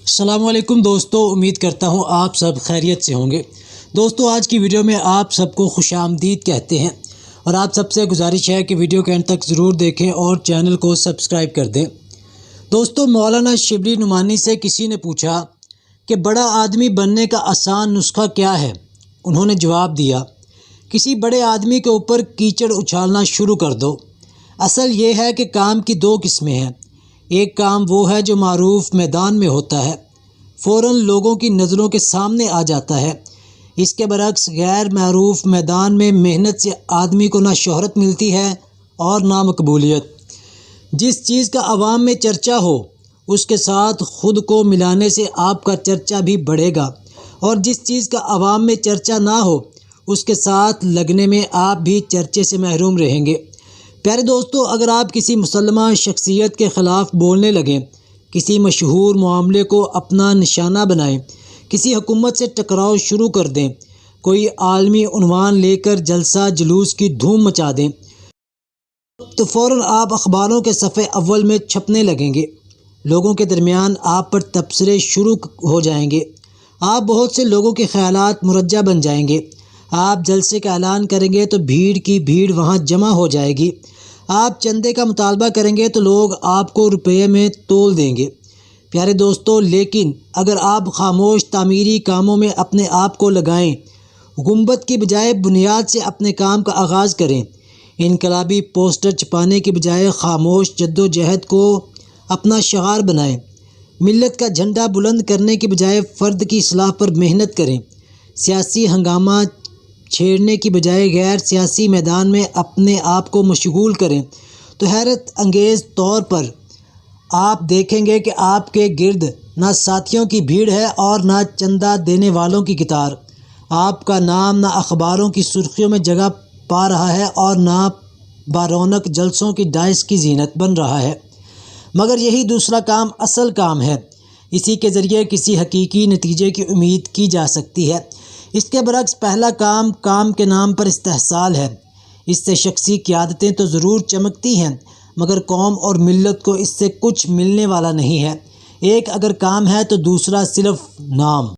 السلام علیکم دوستو، امید کرتا ہوں آپ سب خیریت سے ہوں گے۔ دوستو آج کی ویڈیو میں آپ سب کو خوش آمدید کہتے ہیں اور آپ سب سے گزارش ہے کہ ویڈیو کے اینڈ تک ضرور دیکھیں اور چینل کو سبسکرائب کر دیں۔ دوستو مولانا شبلی نعمانی سے کسی نے پوچھا کہ بڑا آدمی بننے کا آسان نسخہ کیا ہے؟ انہوں نے جواب دیا، کسی بڑے آدمی کے اوپر کیچڑ اچھالنا شروع کر دو۔ اصل یہ ہے کہ کام کی دو قسمیں ہیں۔ ایک کام وہ ہے جو معروف میدان میں ہوتا ہے، فوراً لوگوں کی نظروں کے سامنے آ جاتا ہے۔ اس کے برعکس غیر معروف میدان میں محنت سے آدمی کو نہ شہرت ملتی ہے اور نہ مقبولیت۔ جس چیز کا عوام میں چرچا ہو اس کے ساتھ خود کو ملانے سے آپ کا چرچا بھی بڑھے گا، اور جس چیز کا عوام میں چرچا نہ ہو اس کے ساتھ لگنے میں آپ بھی چرچے سے محروم رہیں گے۔ پیارے دوستو، اگر آپ کسی مسلمہ شخصیت کے خلاف بولنے لگیں، کسی مشہور معاملے کو اپنا نشانہ بنائیں، کسی حکومت سے ٹکراؤ شروع کر دیں، کوئی عالمی عنوان لے کر جلسہ جلوس کی دھوم مچا دیں، تو فوراً آپ اخباروں کے صفحے اول میں چھپنے لگیں گے۔ لوگوں کے درمیان آپ پر تبصرے شروع ہو جائیں گے۔ آپ بہت سے لوگوں کے خیالات مرجع بن جائیں گے۔ آپ جلسے کا اعلان کریں گے تو بھیڑ کی بھیڑ وہاں جمع ہو جائے گی۔ آپ چندے کا مطالبہ کریں گے تو لوگ آپ کو روپے میں تول دیں گے۔ پیارے دوستو، لیکن اگر آپ خاموش تعمیری کاموں میں اپنے آپ کو لگائیں، گنبد کی بجائے بنیاد سے اپنے کام کا آغاز کریں، انقلابی پوسٹر چھپانے کی بجائے خاموش جدوجہد کو اپنا شعار بنائیں، ملت کا جھنڈا بلند کرنے کی بجائے فرد کی اصلاح پر محنت کریں، سیاسی ہنگامہ چھیڑنے کی بجائے غیر سیاسی میدان میں اپنے آپ کو مشغول کریں، تو حیرت انگیز طور پر آپ دیکھیں گے کہ آپ کے گرد نہ ساتھیوں کی بھیڑ ہے اور نہ چندہ دینے والوں کی قطار۔ آپ کا نام نہ اخباروں کی سرخیوں میں جگہ پا رہا ہے اور نہ بارونق جلسوں کی ڈائس کی زینت بن رہا ہے، مگر یہی دوسرا کام اصل کام ہے۔ اسی کے ذریعے کسی حقیقی نتیجے کی امید کی جا سکتی ہے۔ اس کے برعکس پہلا کام کام کے نام پر استحصال ہے۔ اس سے شخصی قیادتیں تو ضرور چمکتی ہیں، مگر قوم اور ملت کو اس سے کچھ ملنے والا نہیں ہے۔ ایک اگر کام ہے تو دوسرا صرف نام۔